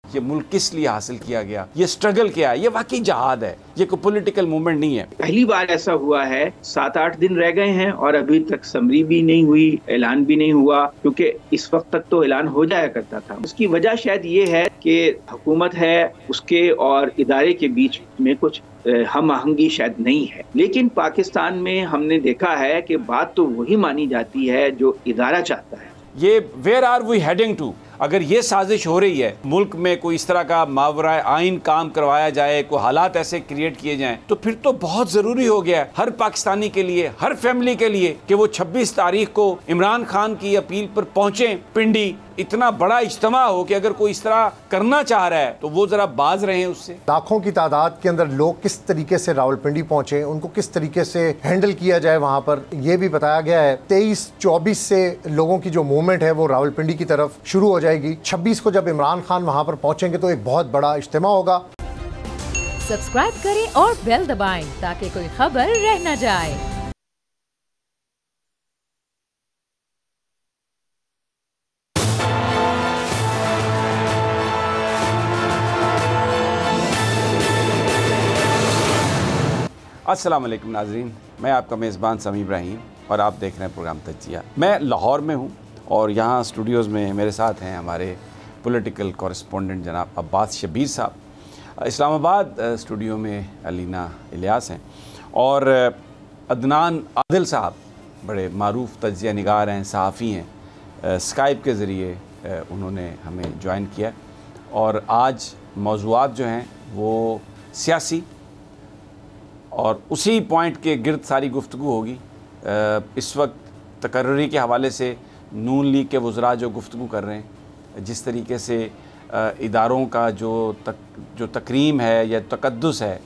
ये मुल्क किस लिए हासिल किया गया, ये स्ट्रगल क्या है, ये वाकई जहाद है, ये कोई पॉलिटिकल मूवमेंट नहीं है। पहली बार ऐसा हुआ है, 7-8 दिन रह गए हैं और अभी तक समरी भी नहीं हुई, ऐलान भी नहीं हुआ, क्योंकि इस वक्त तक तो ऐलान हो जाया करता था। उसकी वजह शायद ये है कि हुकूमत है, उसके और इदारे के बीच में कुछ हम आहंगी शायद नहीं है। लेकिन पाकिस्तान में हमने देखा है कि बात तो वही मानी जाती है जो इदारा चाहता है। ये where are we heading to? अगर ये साजिश हो रही है मुल्क में कोई इस तरह का मावरा आइन काम करवाया जाए, कोई हालात ऐसे क्रिएट किए जाएं, तो फिर तो बहुत ज़रूरी हो गया है हर पाकिस्तानी के लिए, हर फैमिली के लिए कि वो 26 तारीख को इमरान खान की अपील पर पहुंचे पिंडी। इतना बड़ा इज्तिमा हो कि अगर कोई इस तरह करना चाह रहा है तो वो ज़रा बाज रहे हैं उससे। लाखों की तादाद के अंदर लोग किस तरीके से रावलपिंडी पहुंचे, उनको किस तरीके से हैंडल किया जाए वहां पर, यह भी बताया गया है। 23-24 से लोगों की जो मूवमेंट है वो रावलपिंडी की तरफ शुरू हो जाएगी। 26 को जब इमरान खान वहां पर पहुंचेंगे तो एक बहुत बड़ा इज्तिमा होगा। सब्सक्राइब करें और बेल दबाएं ताकि कोई खबर रह न जाए। अस्सलाम वालेकुम नाज़रीन, मैं आपका मेज़बान समी इब्राहिम और आप देख रहे हैं प्रोग्राम तज्जिया। मैं लाहौर में हूँ और यहाँ स्टूडियोज़ में मेरे साथ हैं हमारे पॉलिटिकल कॉरेस्पोंडेंट जनाब अब्बास शबीर साहब। इस्लामाबाद स्टूडियो में अलीना इलियास हैं और अदनान आदिल साहब बड़े मारूफ तज्जिया निगार हैं, सहाफ़ी हैं। स्काइप के ज़रिए उन्होंने हमें ज्वाइन किया और आज मौज़ूआत जो हैं वो सियासी और उसी पॉइंट के गिर्द सारी गुफ्तगू होगी। इस वक्त तकर्री के हवाले से नून लीग के वज़रा जो गुफ्तगू कर रहे हैं, जिस तरीके से इदारों का जो तकरीम है या तकद्दुस है,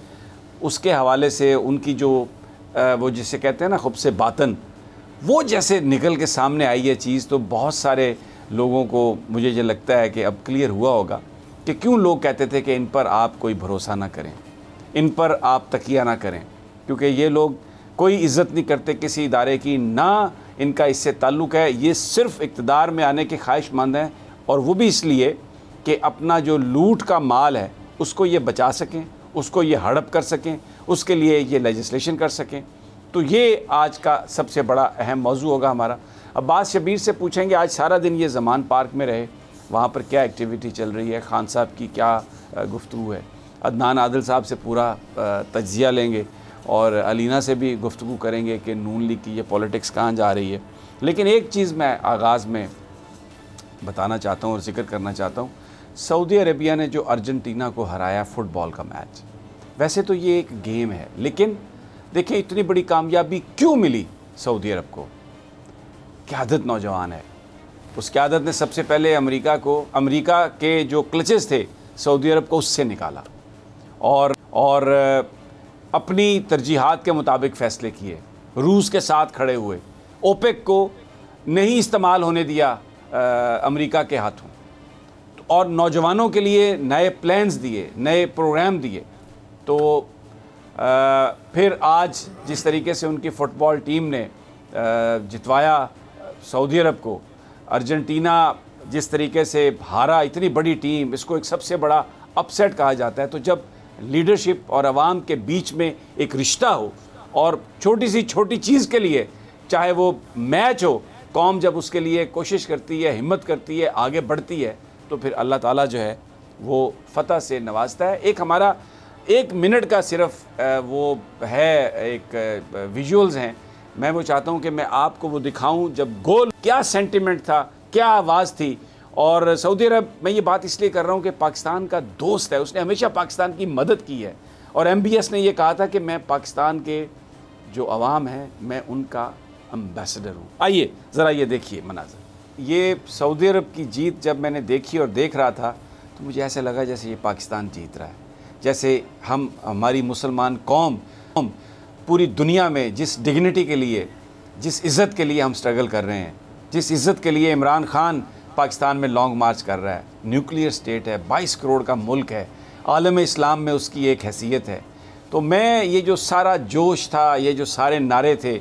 उसके हवाले से उनकी जो वो जिसे कहते हैं ना खुब से बातन, वो जैसे निकल के सामने आई है चीज़, तो बहुत सारे लोगों को मुझे ये लगता है कि अब क्लियर हुआ होगा कि क्यों लोग कहते थे कि इन पर आप कोई भरोसा ना करें, इन पर आप तकिया ना करें, क्योंकि ये लोग कोई इज़्ज़त नहीं करते किसी इदारे की, ना इनका इससे ताल्लुक़ है, ये सिर्फ़ इक़्तिदार में आने के ख्वाहिशमंद हैं और वो भी इसलिए कि अपना जो लूट का माल है उसको ये बचा सकें, उसको ये हड़प कर सकें, उसके लिए ये लेजिस्लेशन कर सकें। तो ये आज का सबसे बड़ा अहम मौजू होगा हमारा। अब्बास शबीर से पूछेंगे आज सारा दिन ये ज़मान पार्क में रहे, वहाँ पर क्या एक्टिविटी चल रही है, खान साहब की क्या गुफ्तगू है। अदनान आदिल साहब से पूरा तज्जिया लेंगे और अलीना से भी गुफ्तगू करेंगे कि नून लीग की ये पॉलिटिक्स कहाँ जा रही है। लेकिन एक चीज़ मैं आगाज़ में बताना चाहता हूँ और ज़िक्र करना चाहता हूँ, सऊदी अरेबिया ने जो अर्जेंटीना को हराया फ़ुटबॉल का मैच, वैसे तो ये एक गेम है, लेकिन देखिए इतनी बड़ी कामयाबी क्यों मिली सऊदी अरब को। क़यादत नौजवान है, उस क़यादत ने सबसे पहले अमेरिका के जो क्लचेस थे सऊदी अरब को उससे निकाला और अपनी तरजीहात के मुताबिक फ़ैसले किए, रूस के साथ खड़े हुए, ओपेक को नहीं इस्तेमाल होने दिया अमेरिका के हाथों, और नौजवानों के लिए नए प्लान्स दिए, नए प्रोग्राम दिए। तो फिर आज जिस तरीके से उनकी फ़ुटबॉल टीम ने जितवाया सऊदी अरब को, अर्जेंटीना जिस तरीके से हारा, इतनी बड़ी टीम, इसको एक सबसे बड़ा अपसेट कहा जाता है। तो जब लीडरशिप और आवाम के बीच में एक रिश्ता हो और छोटी सी छोटी चीज़ के लिए, चाहे वो मैच हो, कौम जब उसके लिए कोशिश करती है, हिम्मत करती है, आगे बढ़ती है, तो फिर अल्लाह ताला जो है वो फ़तह से नवाजता है। एक हमारा 1 मिनट का सिर्फ वो है, एक विजुअल्स हैं, मैं वो चाहता हूँ कि मैं आपको वो दिखाऊँ जब गोल, क्या सेंटिमेंट था, क्या आवाज़ थी। और सऊदी अरब, मैं ये बात इसलिए कर रहा हूँ कि पाकिस्तान का दोस्त है, उसने हमेशा पाकिस्तान की मदद की है और MBS ने ये कहा था कि मैं पाकिस्तान के जो अवाम है मैं उनका एम्बेसडर हूँ। आइए ज़रा ये देखिए मनाज़र। ये सऊदी अरब की जीत जब मैंने देखी और देख रहा था तो मुझे ऐसे लगा जैसे ये पाकिस्तान जीत रहा है, जैसे हमारी मुसलमान कौम पूरी दुनिया में जिस डिग्निटी के लिए, जिस इज़्ज़त के लिए हम स्ट्रगल कर रहे हैं, जिस इज़्ज़त के लिए इमरान खान पाकिस्तान में लॉन्ग मार्च कर रहा है, न्यूक्लियर स्टेट है, 22 करोड़ का मुल्क है, आलम इस्लाम में उसकी एक हैसियत है। तो मैं ये जो सारा जोश था, ये जो सारे नारे थे,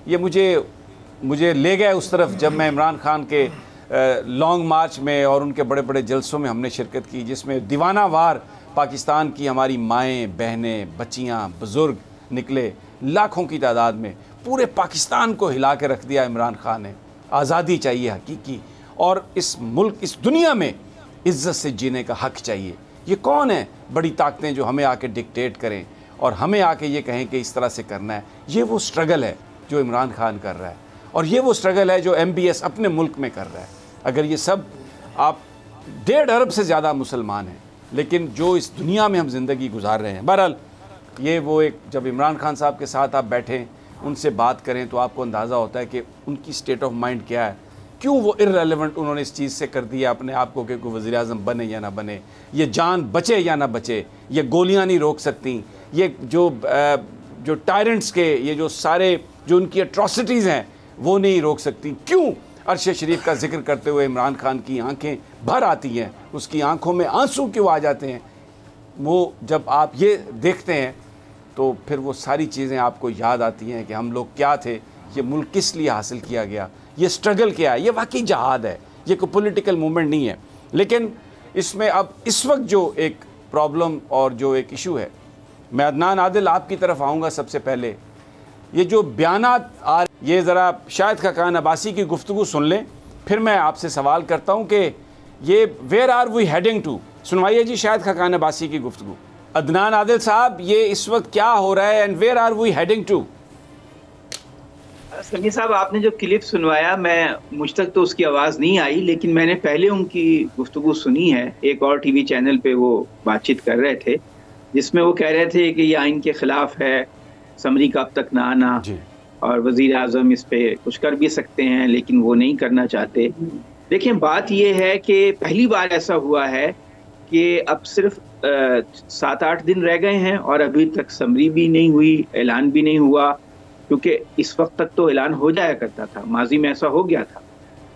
ये मुझे ले गए उस तरफ जब मैं इमरान खान के लॉन्ग मार्च में और उनके बड़े बड़े जलसों में हमने शिरकत की, जिसमें दीवानावार पाकिस्तान की हमारी माएँ, बहनें, बच्चियाँ, बुज़ुर्ग निकले लाखों की तादाद में। पूरे पाकिस्तान को हिला के रख दिया इमरान खान ने। आज़ादी चाहिए हकीकी, और इस मुल्क, इस दुनिया में इज़्ज़त से जीने का हक़ चाहिए। ये कौन है बड़ी ताकतें जो हमें आके डिक्टेट करें और हमें आके ये कहें कि इस तरह से करना है? ये वो स्ट्रगल है जो इमरान खान कर रहा है, और ये वो स्ट्रगल है जो MBS अपने मुल्क में कर रहा है। अगर ये सब, आप 1.5 अरब से ज़्यादा मुसलमान हैं, लेकिन जो इस दुनिया में हम ज़िंदगी गुजार रहे हैं, बहरहाल ये वो एक, जब इमरान खान साहब के साथ आप बैठें, उनसे बात करें, तो आपको अंदाज़ा होता है कि उनकी स्टेट ऑफ माइंड क्या है, क्यों वो इर्रेलेवेंट उन्होंने इस चीज़ से कर दिया अपने आप को कि कोई वज़ीर आज़म बने या ना बने, ये जान बचे या ना बचे, ये गोलियां नहीं रोक सकती, ये जो टायरेंट्स के, ये जो सारे जो उनकी एट्रॉसिटीज़ हैं वो नहीं रोक सकती। क्यों अर्श शरीफ का जिक्र करते हुए इमरान खान की आंखें भर आती हैं, उसकी आंखों में आंसू क्यों आ जाते हैं? वो जब आप ये देखते हैं तो फिर वो सारी चीज़ें आपको याद आती हैं कि हम लोग क्या थे, ये मुल्क किस लिए हासिल किया गया, ये स्ट्रगल क्या है। ये वाकई जहाद है, ये कोई पॉलिटिकल मूवमेंट नहीं है। लेकिन इसमें अब इस वक्त जो एक प्रॉब्लम और जो एक इशू है, मैं अदनान आदिल आपकी तरफ आऊँगा। सबसे पहले ये जो बयानात आ, ये ज़रा शाहिद खाकान अब्बासी की गुफ्तगू सुन लें, फिर मैं आपसे सवाल करता हूँ कि ये where are we heading to. सुनवाइए जी शाहिद खाकान अब्बासी की गुफ्तगू। अदनान आदिल साहब, ये इस वक्त क्या हो रहा है and where are we heading to? Sami साहब, आपने जो क्लिप सुनवाया, मुझ तक तो उसकी आवाज़ नहीं आई, लेकिन मैंने पहले उनकी गुफ्तगू सुनी है। एक और टीवी चैनल पे वो बातचीत कर रहे थे, जिसमें वो कह रहे थे कि ये आइन के ख़िलाफ़ है, समरी का अब तक ना आना, और वज़ीर आज़म इस पे कुछ कर भी सकते हैं लेकिन वो नहीं करना चाहते। देखिए, बात ये है कि पहली बार ऐसा हुआ है कि अब सिर्फ 7-8 दिन रह गए हैं और अभी तक समरी भी नहीं हुई, ऐलान भी नहीं हुआ, क्योंकि इस वक्त तक तो ऐलान हो जाया करता था, माजी में ऐसा हो गया था।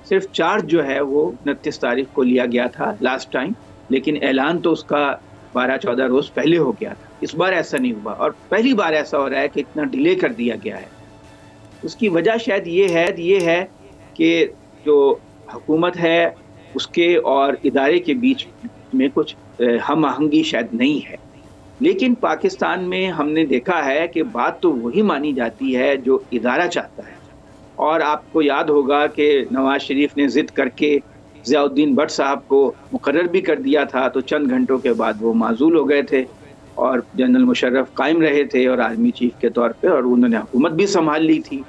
सिर्फ चार्ज जो है वो 29 तारीख को लिया गया था लास्ट टाइम, लेकिन ऐलान तो उसका 12-14 रोज़ पहले हो गया था। इस बार ऐसा नहीं हुआ, और पहली बार ऐसा हो रहा है कि इतना डिले कर दिया गया है। उसकी वजह शायद ये है कि जो हुकूमत है उसके और इदारे के बीच में कुछ हम आहंगी शायद नहीं है। लेकिन पाकिस्तान में हमने देखा है कि बात तो वही मानी जाती है जो इदारा चाहता है। और आपको याद होगा कि नवाज शरीफ ने ज़िद करके ज़ियाउद्दीन भट्ट साहब को मुकर्रर भी कर दिया था, तो चंद घंटों के बाद वो माजूल हो गए थे और जनरल मुशर्रफ कायम रहे थे और आर्मी चीफ के तौर पे, और उन्होंने हुकूमत भी संभाल ली थी।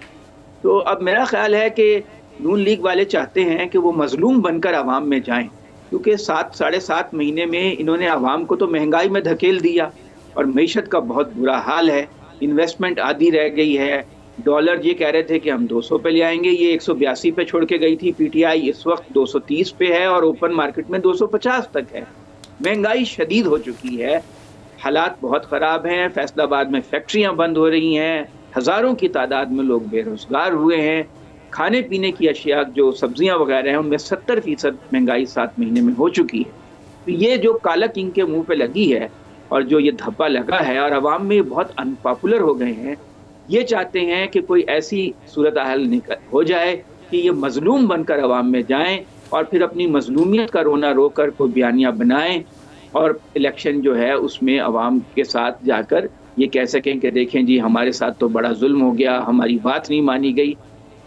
तो अब मेरा ख्याल है कि नून लीग वाले चाहते हैं कि वो मजलूम बनकर आवाम में जाएं, क्योंकि 7-7.5 महीने में इन्होंने आवाम को तो महंगाई में धकेल दिया और मईशत का बहुत बुरा हाल है, इन्वेस्टमेंट आधी रह गई है। डॉलर ये कह रहे थे कि हम 200 पे ले आएंगे, ये 182 पे छोड़ के गई थी PTI, इस वक्त 230 पे है और ओपन मार्केट में 250 तक है। महंगाई शदीद हो चुकी है, हालात बहुत ख़राब हैं। फैसलाबाद में फैक्ट्रियाँ बंद हो रही हैं, हज़ारों की तादाद में लोग बेरोज़गार हुए हैं। खाने पीने की अशिया जो सब्जियां वगैरह हैं उनमें 70% महंगाई 7 महीने में हो चुकी है। तो ये जो कालक इनके मुंह पे लगी है और जो ये धब्बा लगा है और आवाम में बहुत अनपॉपुलर हो गए हैं, ये चाहते हैं कि कोई ऐसी सूरत हाल हो जाए कि ये मजलूम बनकर आवाम में जाएं और फिर अपनी मजलूमियत का रोना रोकर कोई बयानिया बनाएं और इलेक्शन जो है उसमें आवाम के साथ जाकर ये कह सकें कि देखें जी हमारे साथ तो बड़ा जुल्म हो गया, हमारी बात नहीं मानी गई।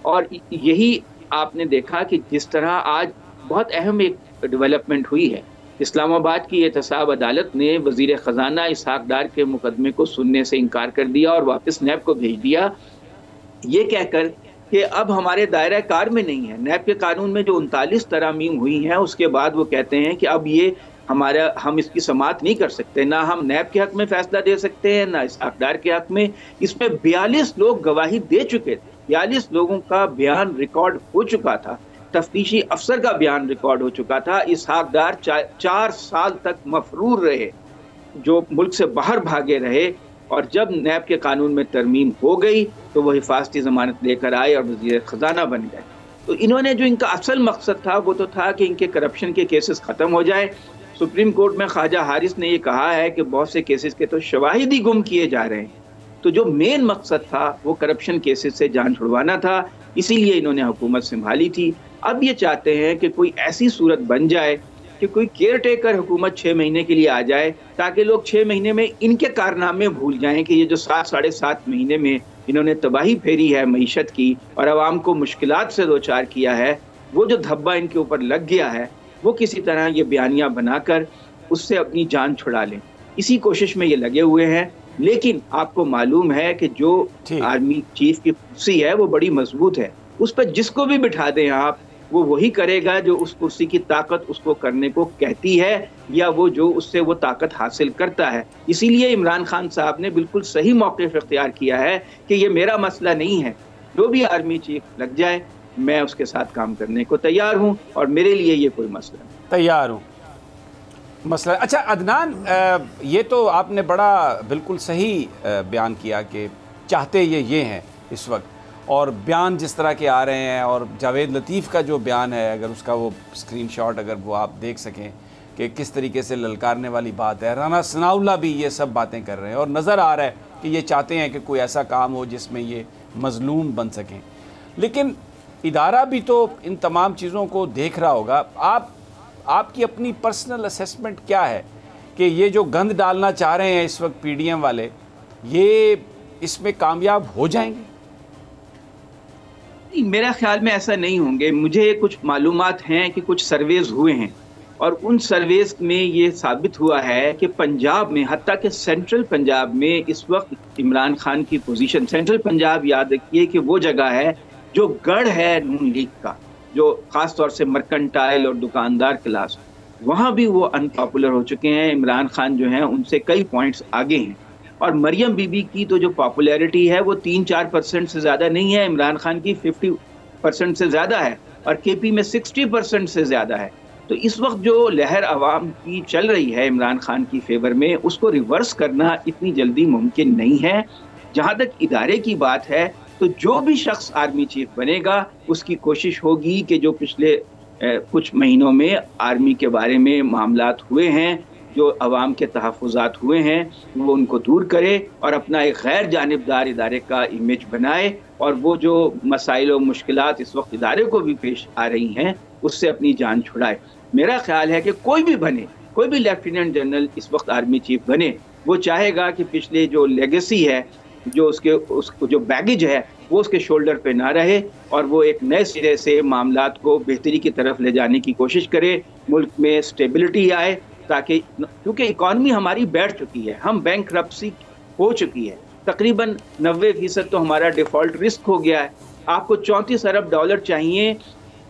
और यही आपने देखा कि जिस तरह आज बहुत अहम एक डेवलपमेंट हुई है, इस्लामाबाद की एहतसाब अदालत ने वज़ीर ख़जाना इसहाक डार के मुकदमे को सुनने से इनकार कर दिया और वापस नैब को भेज दिया, ये कहकर कि अब हमारे दायरा कार में नहीं है। नैब के कानून में जो 39 तरामीम हुई हैं उसके बाद वो कहते हैं कि अब ये हम इसकी समाअत नहीं कर सकते, ना हम नैब के हक़ में फ़ैसला दे सकते हैं ना इसहाक डार के हक़ में। इसमें 42 लोग गवाही दे चुके थे, 42 लोगों का बयान रिकॉर्ड हो चुका था, तफ्तीशी अफसर का बयान रिकॉर्ड हो चुका था। इसहाक डार 4 साल तक मफरूर रहे, जो मुल्क से बाहर भागे रहे, और जब नैब के कानून में तरमीम हो गई तो वो हिफाजती ज़मानत लेकर आए और वज़ीर ख़जाना बन गए। तो इन्होंने जो इनका असल मकसद था वो तो था कि इनके करप्शन के केसेस ख़त्म हो जाए। सुप्रीम कोर्ट में ख्वाजा हारिस ने ये कहा है कि बहुत से केसेस के तो शवाहिद ही गुम किए जा रहे हैं। तो जो मेन मकसद था वो करप्शन केसेस से जान छुड़वाना था, इसीलिए इन्होंने हुकूमत संभाली थी। अब ये चाहते हैं कि कोई ऐसी सूरत बन जाए कि कोई केयर टेकर हुकूमत 6 महीने के लिए आ जाए, ताकि लोग 6 महीने में इनके कारनामे भूल जाएं कि ये जो 7-7.5 महीने में इन्होंने तबाही फेरी है मईशत की और आवाम को मुश्किलात से दो चार किया है, वो जो धब्बा इनके ऊपर लग गया है वो किसी तरह ये बयानिया बनाकर उससे अपनी जान छुड़ा लें। इसी कोशिश में ये लगे हुए हैं। लेकिन आपको मालूम है कि जो आर्मी चीफ की कुर्सी है वो बड़ी मजबूत है, उस पर जिसको भी बिठा दें आप, वो वही करेगा जो उस कुर्सी की ताकत उसको करने को कहती है या वो जो उससे वो ताकत हासिल करता है। इसीलिए इमरान खान साहब ने बिल्कुल सही मौक़िफ़ इख्तियार किया है कि ये मेरा मसला नहीं है, जो भी आर्मी चीफ लग जाए मैं उसके साथ काम करने को तैयार हूँ और मेरे लिए ये कोई मसला नहीं। तैयार हूँ मसला। अच्छा अदनान, ये तो आपने बड़ा बिल्कुल सही बयान किया कि चाहते ये हैं इस वक्त, और बयान जिस तरह के आ रहे हैं, और जावेद लतीफ़ का जो बयान है अगर उसका वो स्क्रीनशॉट अगर वो आप देख सकें कि किस तरीके से ललकारने वाली बात है। राना सनाउल्लाह भी ये सब बातें कर रहे हैं और नज़र आ रहा है कि ये चाहते हैं कि कोई ऐसा काम हो जिसमें ये मज़लूम बन सकें। लेकिन इदारा भी तो इन तमाम चीज़ों को देख रहा होगा। आपकी अपनी पर्सनल असेसमेंट क्या है कि ये जो गंद डालना चाह रहे हैं इस वक्त पीडीएम वाले, ये इसमें कामयाब हो जाएंगे? मेरा ख्याल में ऐसा नहीं होंगे। मुझे कुछ मालूमात हैं कि कुछ सर्वेज हुए हैं और उन सर्वेज में ये साबित हुआ है कि पंजाब में, हत्ता कि सेंट्रल पंजाब में इस वक्त इमरान खान की पोजीशन, सेंट्रल पंजाब याद रखिए कि वो जगह है जो गढ़ है नून लीग का, जो ख़ास तौर से मर्केंटाइल और दुकानदार क्लास, वहाँ भी वो अनपॉपुलर हो चुके हैं। इमरान खान जो हैं उनसे कई पॉइंट्स आगे हैं। और मरियम बीबी की तो जो पॉपुलैरिटी है वो 3-4% से ज़्यादा नहीं है, इमरान खान की 50% से ज़्यादा है और केपी में 60% से ज़्यादा है। तो इस वक्त जो लहर आवाम की चल रही है इमरान खान की फेवर में, उसको रिवर्स करना इतनी जल्दी मुमकिन नहीं है। जहाँ तक इदारे की बात है तो जो भी शख्स आर्मी चीफ बनेगा उसकी कोशिश होगी कि जो पिछले कुछ महीनों में आर्मी के बारे में मामलात हुए हैं, जो अवाम के तहफ़्फ़ुज़ात हुए हैं, वो उनको दूर करे और अपना एक गैर जानिबदार इदारे का इमेज बनाए और वो जो मसाइल और मुश्किलात इस वक्त इदारे को भी पेश आ रही हैं उससे अपनी जान छुड़ाए। मेरा ख्याल है कि कोई भी बने, कोई भी लेफ्टिनेंट जनरल इस वक्त आर्मी चीफ बने, वो चाहेगा कि पिछले जो लेगेसी है, जो उसको जो बैगेज है वो उसके शोल्डर पे ना रहे और वो एक नए सिरे से मामलात को बेहतरी की तरफ ले जाने की कोशिश करे, मुल्क में स्टेबिलिटी आए, ताकि क्योंकि इकॉनमी हमारी बैठ चुकी है, हम बैंकरप्सी हो चुकी है, तकरीबन 90% तो हमारा डिफ़ॉल्ट रिस्क हो गया है। आपको 34 अरब डॉलर चाहिए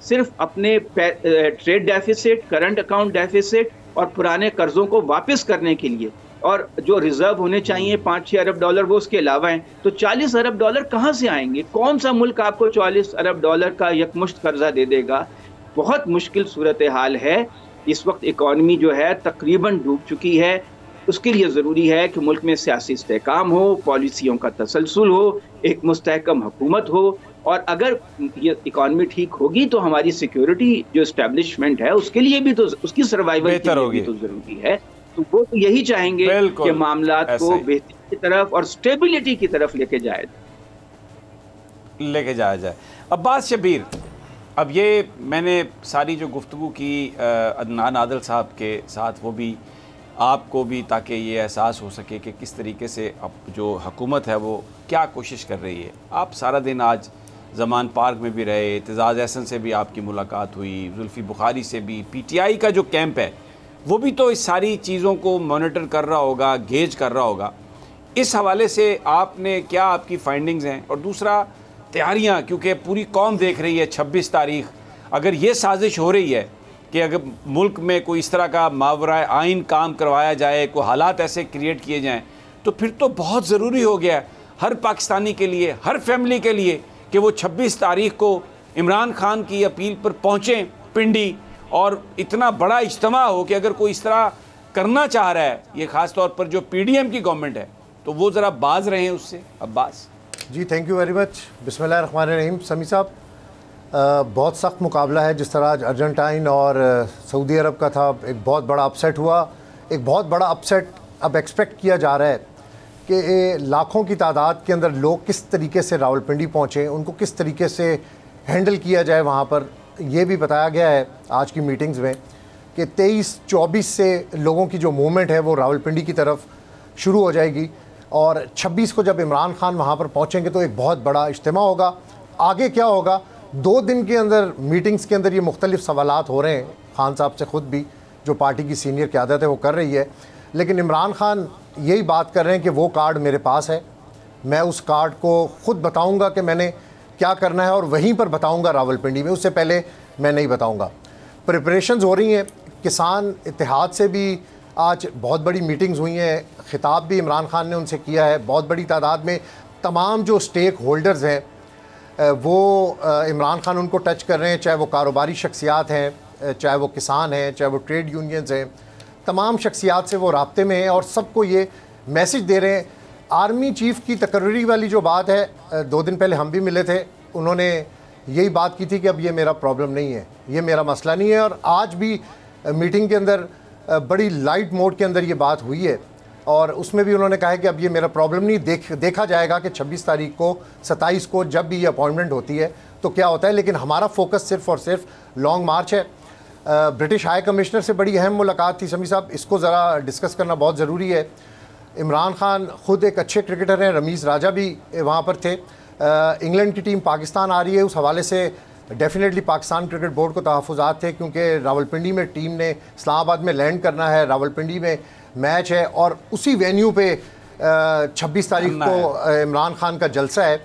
सिर्फ अपने trade deficit, current account deficit और पुराने कर्जों को वापस करने के लिए, और जो रिजर्व होने चाहिए 5-6 अरब डॉलर वो उसके अलावा हैं। तो 40 अरब डॉलर कहाँ से आएंगे? कौन सा मुल्क आपको 40 अरब डॉलर का यकमुश्त कर्जा दे देगा? बहुत मुश्किल सूरत हाल है। इस वक्त इकॉनमी जो है तकरीबन डूब चुकी है। उसके लिए ज़रूरी है कि मुल्क में सियासी इस्तेहकाम हो, पॉलिसियों का तसलसल हो, एक मुस्तहकम हुकूमत हो, और अगर ये इकॉनमी ठीक होगी तो हमारी सिक्योरिटी जो इस्टेब्लिशमेंट है उसके लिए भी तो, उसकी सर्वाइवल के लिए भी तो ज़रूरी है। तो वो तो यही चाहेंगे कि मामलात को बेहतरी की तरफ और स्टेबिलिटी की तरफ लेके जाया जाए। अब्बास शब्बीर, अब ये मैंने सारी जो गुफ्तगू की अदनान आदिल साहब के साथ, वो भी आपको भी, ताकि ये एहसास हो सके कि किस तरीके से अब जो हुकूमत है वो क्या कोशिश कर रही है। आप सारा दिन आज ज़मान पार्क में भी रहे, एतजाज़ एहसन से भी आपकी मुलाकात हुई, जुल्फ़ी बुखारी से भी, पीटीआई का जो कैंप है वो भी तो इस सारी चीज़ों को मॉनिटर कर रहा होगा, गेज कर रहा होगा। इस हवाले से आपने क्या आपकी फाइंडिंग्स हैं? और दूसरा, तैयारियां, क्योंकि पूरी कौम देख रही है 26 तारीख, अगर ये साजिश हो रही है कि अगर मुल्क में कोई इस तरह का मावराए आइन काम करवाया जाए, कोई हालात ऐसे क्रिएट किए जाएं, तो फिर तो बहुत ज़रूरी हो गया है हर पाकिस्तानी के लिए, हर फैमिली के लिए, कि वो 26 तारीख को इमरान खान की अपील पर पहुँचें पिंडी, और इतना बड़ा इज्तिमा हो कि अगर कोई इस तरह करना चाह रहा है, ये ख़ास तौर पर जो पीडीएम की गवर्नमेंट है, तो वो ज़रा बाज रहे हैं उससे। अब्बास जी, थैंक यू वेरी मच। बिस्मिल्लाहिर्रहमानिर्रहीम। समी साहब, बहुत सख्त मुकाबला है जिस तरह आज अर्जेंटाइन और सऊदी अरब का था। एक बहुत बड़ा अपसेट हुआ, एक बहुत बड़ा अपसेट अब एक्सपेक्ट किया जा रहा है कि लाखों की तादाद के अंदर लोग किस तरीके से रावलपिंडी पहुँचें, उनको किस तरीके से हैंडल किया जाए वहाँ पर। ये भी बताया गया है आज की मीटिंग्स में कि 23-24 से लोगों की जो मूवमेंट है वो रावलपिंडी की तरफ शुरू हो जाएगी और 26 को जब इमरान खान वहाँ पर पहुँचेंगे तो एक बहुत बड़ा इज्तिमा होगा। आगे क्या होगा, 2 दिन के अंदर मीटिंग्स के अंदर ये मुख्तलिफ सवालात हो रहे हैं, खान साहब से ख़ुद भी जो पार्टी की सीनियर क़यादत है वो कर रही है, लेकिन इमरान खान यही बात कर रहे हैं कि वो कार्ड मेरे पास है, मैं उस कार्ड को ख़ुद बताऊँगा कि मैंने क्या करना है और वहीं पर बताऊँगा रावलपिंडी में, उससे पहले मैं नहीं बताऊँगा। प्रिपरेशंस हो रही हैं, किसान इत्तेहाद से भी आज बहुत बड़ी मीटिंग्स हुई हैं, ख़िताब भी इमरान खान ने उनसे किया है, बहुत बड़ी तादाद में तमाम जो स्टेक होल्डर्स हैं वो इमरान खान उनको टच कर रहे हैं, चाहे वो कारोबारी शख्सियात हैं, चाहे वो किसान हैं, चाहे वो ट्रेड यूनियंस हैं, तमाम शख्सियात से वो राब्ते में हैं और सबको ये मैसेज दे रहे हैं। आर्मी चीफ़ की तकर्री वाली जो बात है, 2 दिन पहले हम भी मिले थे, उन्होंने यही बात की थी कि अब ये मेरा प्रॉब्लम नहीं है, ये मेरा मसला नहीं है, और आज भी मीटिंग के अंदर बड़ी लाइट मोड के अंदर ये बात हुई है और उसमें भी उन्होंने कहा है कि अब ये मेरा प्रॉब्लम नहीं, देखा जाएगा कि 26 तारीख को 27 को जब भी ये अपॉइंटमेंट होती है तो क्या होता है, लेकिन हमारा फोकस सिर्फ़ और सिर्फ लॉन्ग मार्च है। ब्रिटिश हाई कमिश्नर से बड़ी अहम मुलाकात थी समी साहब, इसको ज़रा डिस्कस करना बहुत ज़रूरी है। इमरान खान ख़ुद एक अच्छे क्रिकेटर हैं, रमीज़ राजा भी वहाँ पर थे। इंग्लैंड की टीम पाकिस्तान आ रही है, उस हवाले से डेफिनेटली पाकिस्तान क्रिकेट बोर्ड को तहफ़्फ़ुज़ात थे क्योंकि रावलपिंडी में टीम ने इस्लामाबाद में लैंड करना है, रावलपिंडी में मैच है और उसी वेन्यू पे 26 तारीख को इमरान खान का जलसा है।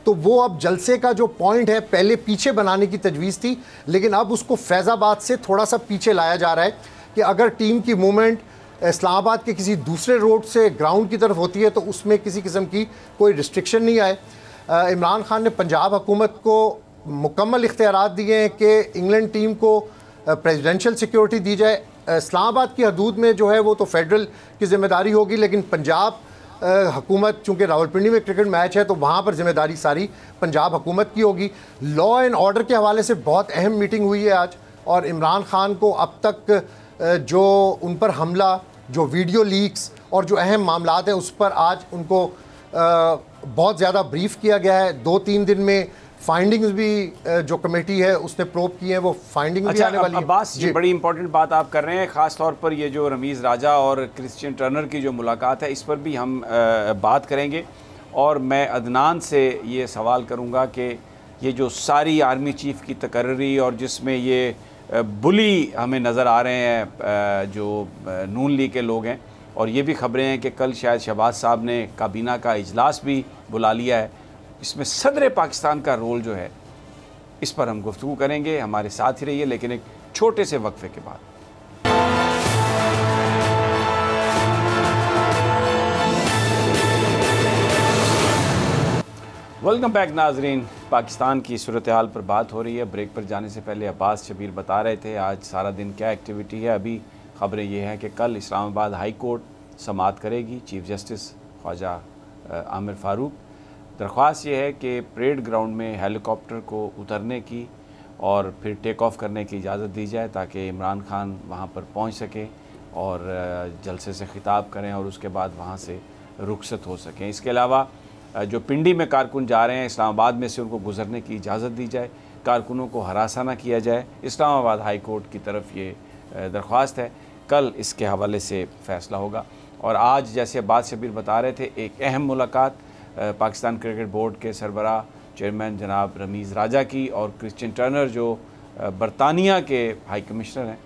तो वो अब जलसे का जो पॉइंट है पहले पीछे बनाने की तजवीज़ थी, लेकिन अब उसको फैज़ाबाद से थोड़ा सा पीछे लाया जा रहा है कि अगर टीम की मूवमेंट इस्लामाबाद के किसी दूसरे रोड से ग्राउंड की तरफ होती है तो उसमें किसी किस्म की कोई रिस्ट्रिक्शन नहीं आए। इमरान खान ने पंजाब हुकूमत को मुकम्मल इख्तियारात दिए हैं कि इंग्लैंड टीम को प्रेसिडेंशियल सिक्योरिटी दी जाए। इस्लामाबाद की हदूद में जो है वो तो फेडरल की ज़िम्मेदारी होगी, लेकिन पंजाब हुकूमत, चूँकि रावलपिंडी में क्रिकेट मैच है तो वहाँ पर ज़िम्मेदारी सारी पंजाब हुकूमत की होगी। लॉ एंड ऑर्डर के हवाले से बहुत अहम मीटिंग हुई है आज, और इमरान खान को अब तक जो उन पर हमला, जो वीडियो लीक्स और जो अहम मामलात हैं उस पर आज उनको बहुत ज़्यादा ब्रीफ़ किया गया है। 2-3 दिन में फाइंडिंग्स भी जो कमेटी है उसने प्रोब की है, वो फाइंडिंग भी आने वाली है। अब्बास, ये बड़ी इंपॉर्टेंट बात आप कर रहे हैं, ख़ास तौर पर ये जो रमीज़ राजा और क्रिश्चियन टर्नर की जो मुलाकात है इस पर भी हम बात करेंगे। और मैं अदनान से ये सवाल करूँगा कि ये जो सारी आर्मी चीफ़ की तकर्री और जिसमें ये बुली हमें नज़र आ रहे हैं जो नून लीग के लोग हैं, और ये भी ख़बरें हैं कि कल शायद शहबाज साहब ने काबीना का इजलास भी बुला लिया है, इसमें सदर पाकिस्तान का रोल जो है इस पर हम गुफ्तगू करेंगे। हमारे साथ ही रहिए, लेकिन एक छोटे से वक्फे के बाद। वेलकम बैक नाजरीन। पाकिस्तान की सूरत हाल पर बात हो रही है। ब्रेक पर जाने से पहले अब्बास शबीर बता रहे थे आज सारा दिन क्या एक्टिविटी है। अभी ख़बरें ये हैं कि कल इस्लामाबाद हाई कोर्ट समाअत करेगी। चीफ जस्टिस ख्वाजा आमिर फ़ारूक, दरख्वास्त ये है कि परेड ग्राउंड में हेलीकॉप्टर को उतरने की और फिर टेक ऑफ करने की इजाज़त दी जाए ताकि इमरान खान वहाँ पर पहुँच सके और जलसे से ख़िताब करें और उसके बाद वहाँ से रुखसत हो सकें। इसके अलावा जो पिंडी में कारकुन जा रहे हैं इस्लामाबाद में से उनको गुजरने की इजाज़त दी जाए, कारकुनों को हरासा ना किया जाए। इस्लामाबाद हाई कोर्ट की तरफ ये दरख्वास्त है। कल इसके हवाले से फ़ैसला होगा। और आज जैसे अब्बास शबीर बता रहे थे, एक अहम मुलाकात पाकिस्तान क्रिकेट बोर्ड के सरबराह चेयरमैन जनाब रमीज़ राजा की और क्रिश्चियन टर्नर जो बरतानिया के हाई कमिश्नर हैं,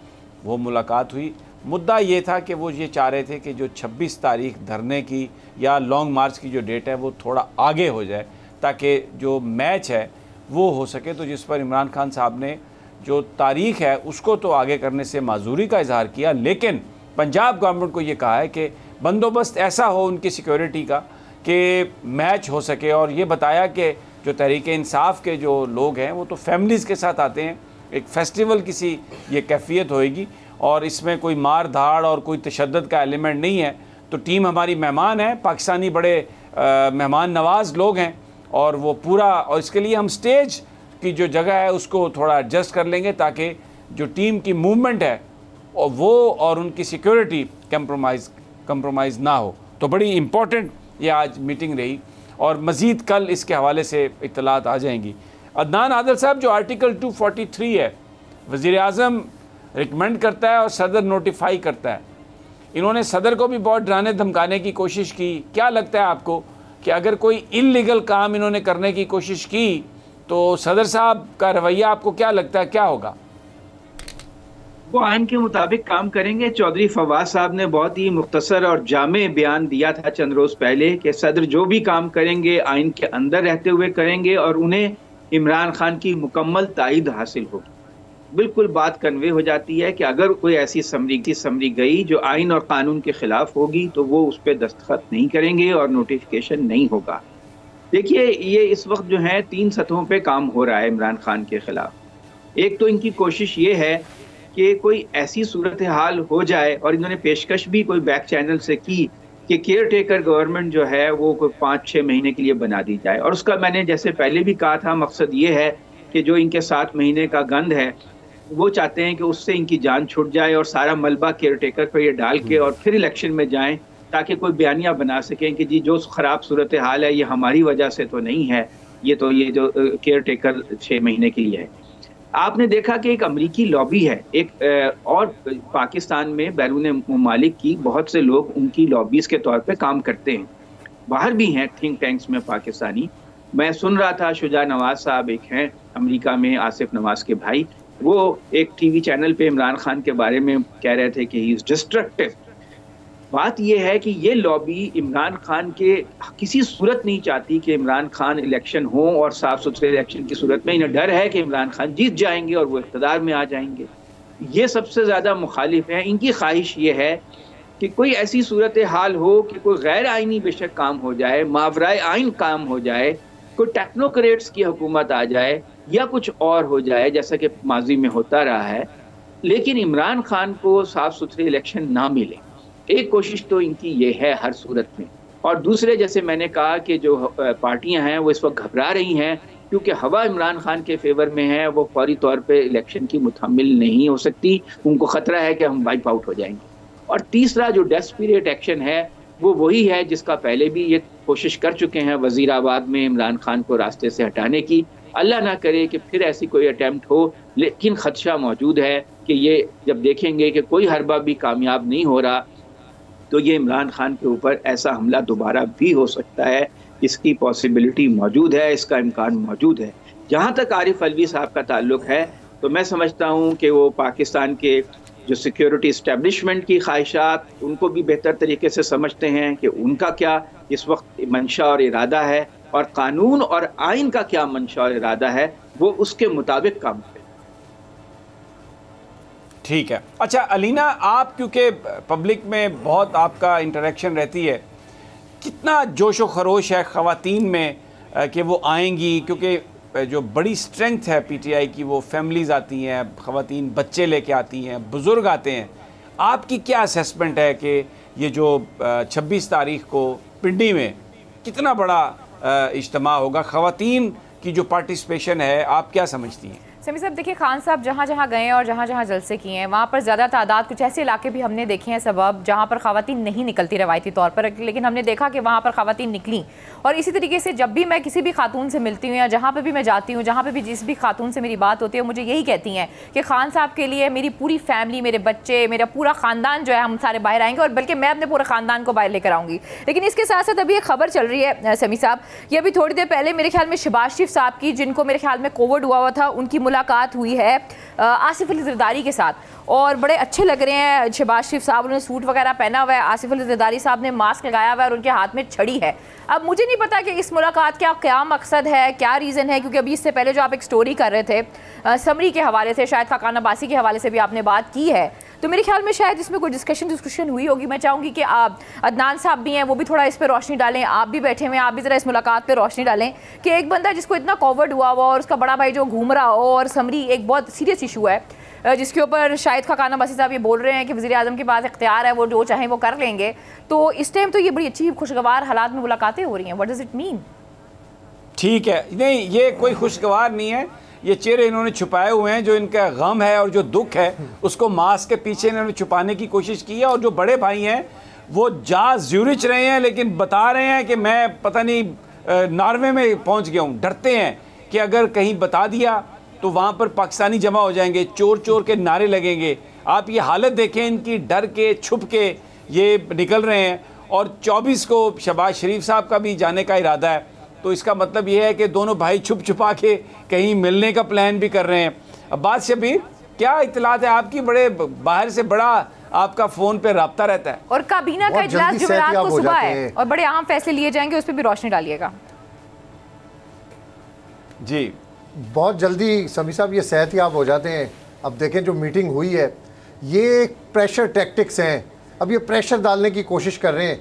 वो मुलाकात हुई। मुद्दा ये था कि वो ये चाह रहे थे कि जो 26 तारीख धरने की या लॉन्ग मार्च की जो डेट है वो थोड़ा आगे हो जाए ताकि जो मैच है वो हो सके। तो जिस पर इमरान खान साहब ने जो तारीख़ है उसको तो आगे करने से माजूरी का इजहार किया, लेकिन पंजाब गवर्नमेंट को ये कहा है कि बंदोबस्त ऐसा हो उनकी सिक्योरिटी का कि मैच हो सके। और ये बताया कि जो तहरीक इंसाफ के जो लोग हैं वो तो फैमिलीज़ के साथ आते हैं, एक फेस्टिवल किसी ये कैफियत होएगी और इसमें कोई मार धाड़ और कोई तशद्दुद का एलिमेंट नहीं है। तो टीम हमारी मेहमान है, पाकिस्तानी बड़े मेहमान नवाज लोग हैं और वो पूरा, और इसके लिए हम स्टेज की जो जगह है उसको थोड़ा एडजस्ट कर लेंगे ताकि जो टीम की मूवमेंट है और वो और उनकी सिक्योरिटी कंप्रोमाइज़ ना हो। तो बड़ी इम्पोर्टेंट ये आज मीटिंग रही और मज़ीद कल इसके हवाले से इत्तलात आ जाएंगी। अदनान आदिल साहब, जो आर्टिकल 243 है, वज़ीर आज़म रिकमेंड करता है और सदर नोटिफाई करता है। इन्होंने सदर को भी बहुत डराने धमकाने की कोशिश की। क्या लगता है आपको कि अगर कोई इल्लीगल काम इन्होंने करने की कोशिश की तो सदर साहब का रवैया आपको क्या लगता है, क्या होगा? वो आइन के मुताबिक काम करेंगे। चौधरी फवाद साहब ने बहुत ही मुख्तसर और जामे बयान दिया था चंद रोज़ पहले कि सदर जो भी काम करेंगे आइन के अंदर रहते हुए करेंगे और उन्हें इमरान खान की मुकम्मल तायद हासिल होगी। बिल्कुल बात कन्वे हो जाती है कि अगर कोई ऐसी समरी गई जो आइन और कानून के खिलाफ होगी तो वो उस पर दस्तखत नहीं करेंगे और नोटिफिकेशन नहीं होगा। देखिए, ये इस वक्त जो है 3 सतहों पे काम हो रहा है इमरान खान के खिलाफ। एक तो इनकी कोशिश ये है कि कोई ऐसी सूरत हाल हो जाए, और इन्होंने पेशकश भी कोई बैक चैनल से की कि केयर टेकर गवर्नमेंट जो है वो कोई 5-6 महीने के लिए बना दी जाए। और उसका मैंने जैसे पहले भी कहा था, मकसद ये है कि जो इनके 7 महीने का गंद है वो चाहते हैं कि उससे इनकी जान छूट जाए और सारा मलबा केयर टेकर पर ये डाल के और फिर इलेक्शन में जाएं, ताकि कोई बयानिया बना सकें कि जी जो ख़राब सूरत हाल है ये हमारी वजह से तो नहीं है, ये जो केयर टेकर 6 महीने के लिए है। आपने देखा कि एक अमरीकी लॉबी है, एक और पाकिस्तान में बैरून ममालिक की बहुत से लोग उनकी लॉबीज़ के तौर पे काम करते हैं, बाहर भी हैं थिंक टैंक्स में पाकिस्तानी। मैं सुन रहा था शुजा नवाज साहब एक हैं अमेरिका में, आसिफ नवाज के भाई, वो एक टीवी चैनल पे इमरान खान के बारे में कह रहे थे कि ही इज़ डिस्ट्रक्टिव। बात यह है कि ये लॉबी इमरान खान के किसी सूरत नहीं चाहती कि इमरान खान इलेक्शन हो, और साफ सुथरे इलेक्शन की सूरत में इन्हें डर है कि इमरान खान जीत जाएंगे और वो इख्तिदार में आ जाएंगे। ये सबसे ज़्यादा मुखालिफ हैं। इनकी ख्वाहिश ये है कि कोई ऐसी सूरत हाल हो कि कोई गैर आइनी बेशक काम हो जाए, मावराए आइन काम हो जाए, कोई टेक्नोक्रेट्स की हुकूमत आ जाए या कुछ और हो जाए जैसा कि माजी में होता रहा है, लेकिन इमरान खान को साफ सुथरे इलेक्शन ना मिले। एक कोशिश तो इनकी ये है हर सूरत में। और दूसरे, जैसे मैंने कहा कि जो पार्टियां हैं वो इस वक्त घबरा रही हैं क्योंकि हवा इमरान खान के फेवर में है, वो फौरी तौर पे इलेक्शन की मुतहम्मिल नहीं हो सकती, उनको ख़तरा है कि हम वाइप आउट हो जाएंगे। और तीसरा जो डेस्परेट एक्शन है वो वही है जिसका पहले भी ये कोशिश कर चुके हैं वज़ीराबाद में इमरान खान को रास्ते से हटाने की। अल्लाह ना करे कि फिर ऐसी कोई अटैम्प्ट हो, लेकिन ख़दशा मौजूद है कि ये जब देखेंगे कि कोई हरबा भी कामयाब नहीं हो रहा तो ये इमरान खान के ऊपर ऐसा हमला दोबारा भी हो सकता है। इसकी पॉसिबिलिटी मौजूद है, इसका इम्कान मौजूद है। जहाँ तक आरिफ अलवी साहब का ताल्लुक है तो मैं समझता हूँ कि वो पाकिस्तान के जो सिक्योरिटी इस्टेब्लिशमेंट की ख्वाहिशात उनको भी बेहतर तरीके से समझते हैं कि उनका क्या इस वक्त मंशा और इरादा है, और कानून और आइन का क्या मंशा और इरादा है, वो उसके मुताबिक काम करें। ठीक है। अच्छा अलीना, आप क्योंकि पब्लिक में बहुत आपका इंटरेक्शन रहती है, कितना जोश व खरोश है ख़वातीन में कि वो आएंगी? क्योंकि जो बड़ी स्ट्रेंथ है पीटीआई की, वो फैमिलीज़ आती हैं, ख़वातीन बच्चे लेके आती हैं, बुज़ुर्ग आते हैं। आपकी क्या असेसमेंट है कि ये जो 26 तारीख़ को पिंडी में कितना बड़ा इज्तिमा होगा, ख़वातीन की जो पार्टिसिपेशन है, आप क्या समझती हैं? समी साहब, देखिए खान साहब जहाँ जहाँ गए हैं और जहाँ जहाँ जलसे किए हैं वहाँ पर ज़्यादा तादाद, कुछ ऐसे इलाके भी हमने देखे हैं सबब जहाँ पर ख़वातीन नहीं निकलती रवायती तौर पर, लेकिन हमने देखा कि वहाँ पर ख़वातीन निकली। और इसी तरीके से जब भी मैं किसी भी खातून से मिलती हूँ या जहाँ पर भी मैं जाती हूँ, जहाँ पर भी जिस भी खातून से मेरी बात होती है, मुझे यही कहती हैं कि खान साहब के लिए मेरी पूरी फैमिली, मेरे बच्चे, मेरा पूरा ख़ानदान जो है, हम सारे बाहर आएंगे, और बल्कि मैं अपने पूरे ख़ानदान को बाहर लेकर आऊँगी। लेकिन इसके साथ साथ अभी एक खबर चल रही है समी साहब, ये अभी थोड़ी देर पहले मेरे ख्याल में शहबाज शरीफ साहब की, जिनको मेरे ख्याल में कोविड हुआ था, उनकी मुलाकात हुई है आसिफ अली ज़रदारी के साथ, और बड़े अच्छे लग रहे हैं शहबाज शरीफ साहब। उन्होंने सूट वगैरह पहना हुआ है, आसिफ अली ज़रदारी साहब ने मास्क लगाया हुआ है और उनके हाथ में छड़ी है। अब मुझे नहीं पता कि इस मुलाकात का क्या मकसद है, क्या रीज़न है, क्योंकि अभी इससे पहले जो आप एक स्टोरी कर रहे थे समरी के हवाले से, शायद खाकान अब्बासी के हवाले से भी आपने बात की है, तो मेरे ख्याल में शायद इसमें कोई डिस्कशन हुई होगी। मैं चाहूँगी कि आप, अदनान साहब भी हैं, वो भी थोड़ा इस पर रोशनी डालें, आप भी बैठे हुए हैं, आप भी ज़रा इस मुलाकात पर रोशनी डालें कि एक बंदा जिसको इतना कोविड हुआ और उसका बड़ा भाई जो घूम रहा हो, और समरी एक बहुत सीरियस इशू है जिसके ऊपर शायद खाकान अब्बासी साहब ये बोल रहे हैं कि वज़ीर आज़म के पास इख्तियार है, वो जो चाहें वो कर लेंगे। तो इस टाइम तो ये बड़ी अच्छी खुशगवार हालात में मुलाकातें हो रही हैं। What does it mean? ठीक है, नहीं ये कोई खुशगवार नहीं है, ये चेहरे इन्होंने छुपाए हुए हैं। जो इनका गम है और जो दुख है उसको मास्क के पीछे इन्होंने छुपाने की कोशिश की है। और जो बड़े भाई हैं वो जा ज्यूरिच रहे हैं, लेकिन बता रहे हैं कि मैं पता नहीं नॉर्वे में पहुंच गया हूं। डरते हैं कि अगर कहीं बता दिया तो वहाँ पर पाकिस्तानी जमा हो जाएंगे, चोर चोर के नारे लगेंगे। आप ये हालत देखें इनकी, डर के छुप के ये निकल रहे हैं। और 24 को शहबाज शरीफ साहब का भी जाने का इरादा है, तो इसका मतलब ये है कि दोनों भाई छुप छुपा के कहीं मिलने का प्लान भी कर रहे हैं। अब्बास शबीर, क्या इत्तलात है आपकी? बड़े बाहर से बड़ा आपका फ़ोन पे रब्ता रहता है। और काबीना का इजलास जुमेरात को सुबह है और बड़े अहम फैसले लिए जाएंगे, उस पर भी रोशनी डालिएगा। जी बहुत जल्दी समी साहब ये सेहतियाब हो जाते हैं। अब देखें जो मीटिंग हुई है ये प्रेशर टैक्टिक्स हैं, अब ये प्रेशर डालने की कोशिश कर रहे हैं।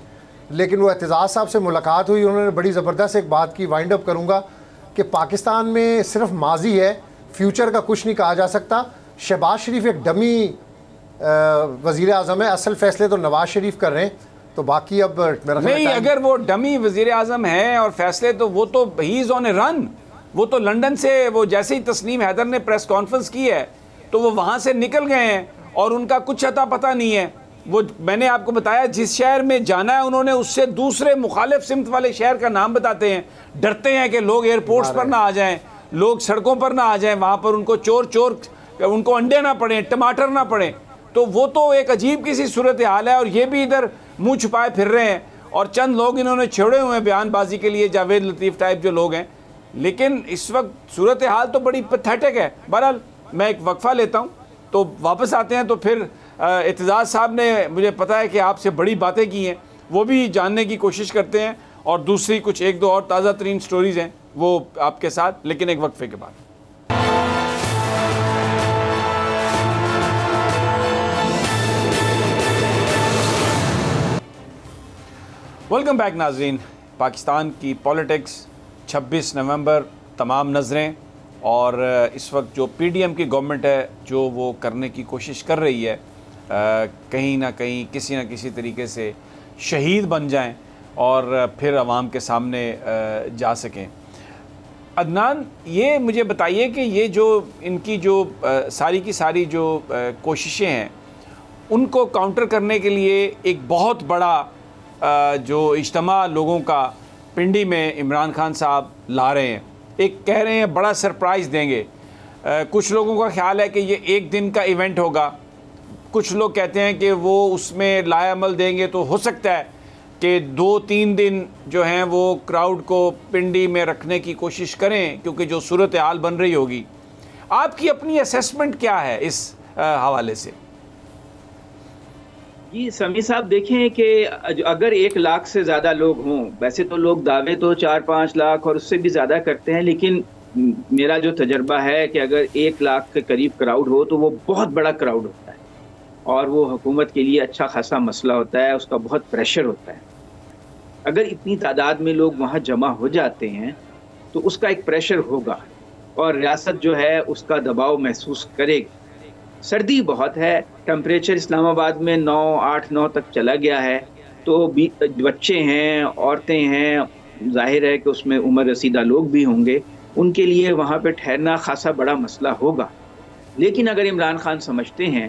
लेकिन वो एतजाज़ साहब से मुलाकात हुई, उन्होंने बड़ी ज़बरदस्त एक बात की, वाइंड अप करूँगा कि पाकिस्तान में सिर्फ माजी है, फ्यूचर का कुछ नहीं कहा जा सकता। शहबाज शरीफ एक डमी वज़ीर आज़म है, असल फैसले तो नवाज शरीफ कर रहे हैं। तो बाकी अब मेरा नहीं, अगर वो डमी वज़ीर आज़म है और फैसले तो वो तो he is on A run. वो तो लंदन से, वो जैसे ही तस्नीम हैदर ने प्रेस कॉन्फ्रेंस की है तो वो वहाँ से निकल गए हैं और उनका कुछ अता पता नहीं है। वो मैंने आपको बताया जिस शहर में जाना है उन्होंने उससे दूसरे मुखालिफ सिमत वाले शहर का नाम बताते हैं। डरते हैं कि लोग एयरपोर्ट्स पर ना आ जाएं, लोग सड़कों पर ना आ जाएं, वहाँ पर उनको चोर चोर उनको अंडे ना पड़े, टमाटर ना पड़े। तो वो तो एक अजीब किसी सूरत हाल है। और ये भी इधर मुँह छुपाए फिर रहे हैं और चंद लोग इन्होंने छोड़े हुए हैं बयानबाजी के लिए, जावेद लतीफ़ टाइप जो लोग हैं। लेकिन इस वक्त सूरत हाल तो बड़ी पैथेटिक है। बहरहाल मैं एक वक्फ़ा लेता हूँ तो वापस आते हैं। तो फिर एतजाज़ साहब ने, मुझे पता है कि आपसे बड़ी बातें की हैं, वो भी जानने की कोशिश करते हैं और दूसरी कुछ एक दो और ताज़ा तरीन स्टोरीज़ हैं वो आपके साथ, लेकिन एक वक्फे के बाद। वेलकम बैक नाज़रीन। पाकिस्तान की पॉलिटिक्स, 26 नवंबर, तमाम नज़रें। और इस वक्त जो पीडीएम की गवर्नमेंट है जो वो करने की कोशिश कर रही है कहीं ना कहीं किसी न किसी तरीके से शहीद बन जाएं और फिर आवाम के सामने जा सकें। अदनान, ये मुझे बताइए कि ये जो इनकी जो सारी की सारी जो कोशिशें हैं उनको काउंटर करने के लिए एक बहुत बड़ा जो इज्तिमा लोगों का पिंडी में इमरान खान साहब ला रहे हैं। एक कह रहे हैं बड़ा सरप्राइज़ देंगे, कुछ लोगों का ख्याल है कि ये एक दिन का इवेंट होगा, कुछ लोग कहते हैं कि वो उसमें लाएअमल देंगे तो हो सकता है कि 2-3 दिन जो हैं वो क्राउड को पिंडी में रखने की कोशिश करें क्योंकि जो सूरत हाल बन रही होगी। आपकी अपनी असेसमेंट क्या है इस हवाले से? जी समी साहब, देखें कि अगर 1 लाख से ज़्यादा लोग हों, वैसे तो लोग दावे तो 4-5 लाख और उससे भी ज़्यादा करते हैं, लेकिन मेरा जो तजर्बा है कि अगर 1 लाख के करीब क्राउड हो तो वो बहुत बड़ा क्राउड होता है और वो हुकूमत के लिए अच्छा खासा मसला होता है, उसका बहुत प्रेशर होता है। अगर इतनी तादाद में लोग वहाँ जमा हो जाते हैं तो उसका एक प्रेशर होगा और रियासत जो है उसका दबाव महसूस करेगी। सर्दी बहुत है, टेम्परेचर इस्लामाबाद में 8-9 तक चला गया है, तो बच्चे हैं, औरतें हैं, जाहिर है कि उसमें उम्र रसीदा लोग भी होंगे, उनके लिए वहाँ पे ठहरना खासा बड़ा मसला होगा। लेकिन अगर इमरान खान समझते हैं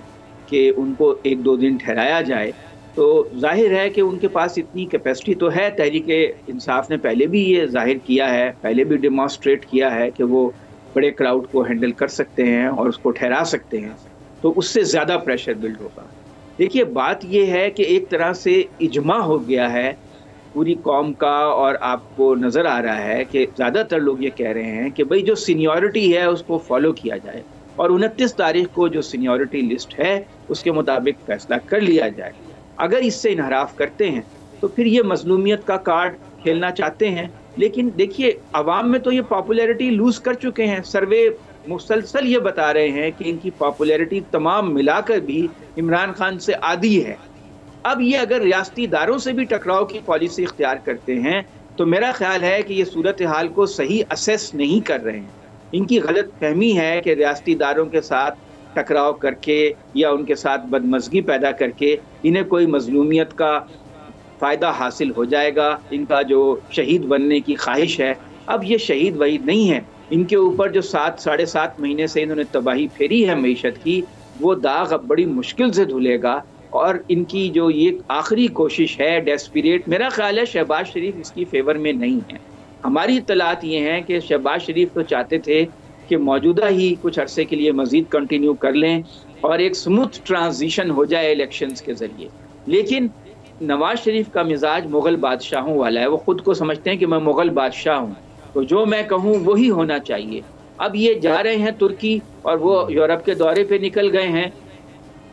कि उनको 1-2 दिन ठहराया जाए तो जाहिर है कि उनके पास इतनी कैपेसिटी तो है। तहरीक-ए-इंसाफ ने पहले भी ये जाहिर किया है, पहले भी डेमोन्स्ट्रेट किया है कि वो बड़े क्राउड को हैंडल कर सकते हैं और उसको ठहरा सकते हैं, तो उससे ज़्यादा प्रेशर बिल्ड होगा। देखिए, बात यह है कि एक तरह से इजमा हो गया है पूरी कौम का और आपको नज़र आ रहा है कि ज़्यादातर लोग ये कह रहे हैं कि भाई जो सीनियरिटी है उसको फॉलो किया जाए और 29 तारीख को जो सीनियरिटी लिस्ट है उसके मुताबिक फ़ैसला कर लिया जाए। अगर इससे इनहराफ करते हैं तो फिर ये मजलूमियत का कार्ड खेलना चाहते हैं। लेकिन देखिए, अवाम में तो ये पॉपुलैरिटी लूज़ कर चुके हैं। सर्वे मुसलसल ये बता रहे हैं कि इनकी पॉपुलैरिटी तमाम मिलाकर भी इमरान खान से आधी है। अब ये अगर रियासती इदारों से भी टकराव की पॉलिसी इख्तियार करते हैं तो मेरा ख्याल है कि ये सूरत हाल को सही असेस नहीं कर रहे हैं। इनकी गलत फहमी है कि रियासती इदारों के साथ टकराव करके या उनके साथ बदमज़गी पैदा करके इन्हें कोई मजलूमियत का फ़ायदा हासिल हो जाएगा। इनका जो शहीद बनने की ख्वाहिश है, अब ये शहीद वहीद नहीं है। इनके ऊपर जो 7-7.5 महीने से इन्होंने तबाही फेरी है मईशत की, वो दाग अब बड़ी मुश्किल से धुलेगा। और इनकी जो ये आखिरी कोशिश है डेस्परेट, मेरा ख्याल है शहबाज शरीफ इसकी फेवर में नहीं है। हमारी इत्तलात ये हैं कि शहबाज शरीफ तो चाहते थे कि मौजूदा ही कुछ अरसे के लिए मज़ीद कंटिन्यू कर लें और एक स्मूथ ट्रांजिशन हो जाए इलेक्शंस के ज़रिए, लेकिन नवाज शरीफ का मिजाज मुग़ल बादशाहों वाला है। वो ख़ुद को समझते हैं कि मैं मुग़ल बादशाह हूँ, तो जो मैं कहूँ वही होना चाहिए। अब ये जा रहे हैं तुर्की और वो यूरोप के दौरे पे निकल गए हैं।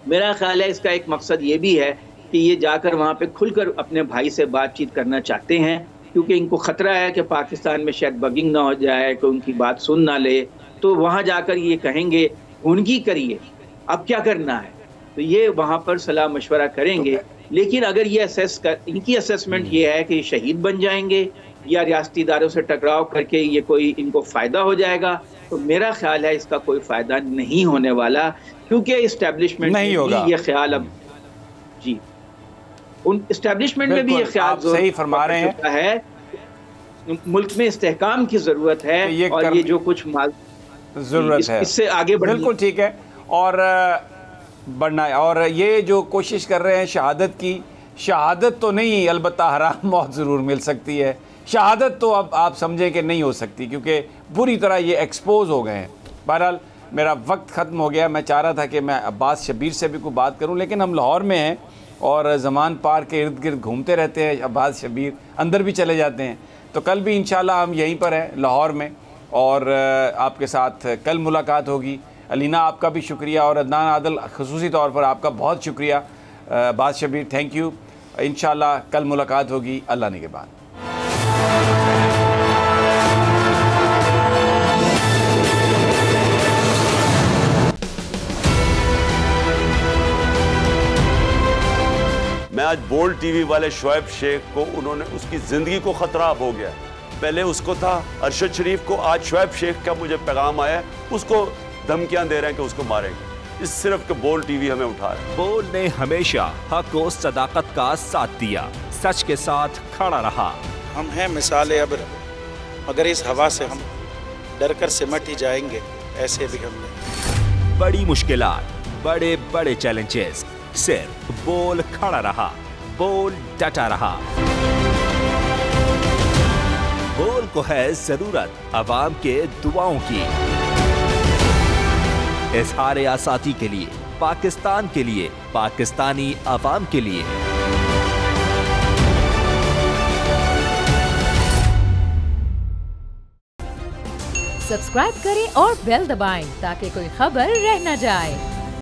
मेरा ख्याल है इसका एक मकसद ये भी है कि ये जाकर वहाँ पे खुलकर अपने भाई से बातचीत करना चाहते हैं, क्योंकि इनको ख़तरा है कि पाकिस्तान में शायद बगिंग ना हो जाए, कि उनकी बात सुन ना ले, तो वहाँ जाकर ये कहेंगे उनकी करिए, अब क्या करना है, तो ये वहाँ पर सलाह मशवरा करेंगे। लेकिन अगर ये इनकी असेसमेंट ये है कि शहीद बन जाएंगे या रियासती इदारों से टकराव करके ये कोई इनको फ़ायदा हो जाएगा, तो मेरा ख्याल है इसका कोई फ़ायदा नहीं होने वाला, क्योंकि इस्टेब्लिशमेंट में भी ये ख्याल अब जी उन इस्टेब्लिशमेंट में भी ये ख्याल सही फरमा रहे हैं है मुल्क में इस्तेहकाम की ज़रूरत है और ये जो कुछ ज़रूरत है इससे आगे बढ़ना। बिल्कुल ठीक है, और बढ़ना है। और ये जो कोशिश कर रहे हैं शहादत की, शहादत तो नहीं, अलबत्ता हराम मौत ज़रूर मिल सकती है। शहादत तो अब आप समझें कि नहीं हो सकती, क्योंकि बुरी तरह ये एक्सपोज हो गए हैं। बहरहाल मेरा वक्त ख़त्म हो गया। मैं चाह रहा था कि मैं अब्बास शब्बीर से भी कोई बात करूं, लेकिन हम लाहौर में हैं और ज़मान पार्क के इर्द गिर्द घूमते रहते हैं अब्बास शब्बीर, अंदर भी चले जाते हैं। तो कल भी इंशाल्लाह हम यहीं पर हैं लाहौर में, और आपके साथ कल मुलाकात होगी। अलीना, आपका भी शुक्रिया, और अदनान आदिल ख़ुसूसी तौर पर आपका बहुत शुक्रिया। Abbas Shabbir, thank you. इंशाल्लाह कल मुलाकात होगी अल्लाह ने के बाद। मैं आज बोल्ड टीवी वाले शोएब शेख को, उन्होंने उसकी ज़िंदगी को ख़तरा अब हो गया। पहले उसको था अरशद शरीफ को, आज शोएब शेख का मुझे पैगाम आया, उसको धमकियां दे रहे हैं कि उसको मारेंगे। इस सिर्फ के बोल्ड टीवी हमें उठा रहा है। बोल्ड ने हमेशा हक और सदाकत का साथ दिया, सच के साथ खड़ा रहा। हम हैं मिसाल अब्र, मगर इस हवा से हम डर कर सिमट ही जाएंगे, ऐसे भी हमने। बड़ी मुश्किलात, बड़े बड़े चैलेंजेस, सिर्फ बोल खड़ा रहा, बोल डटा रहा। बोल को है जरूरत अवाम के दुआओं की। इज़हार आसाती के लिए, पाकिस्तान के लिए, पाकिस्तानी अवाम के लिए। सब्सक्राइब करें और बेल दबाएं ताकि कोई खबर रह न जाए।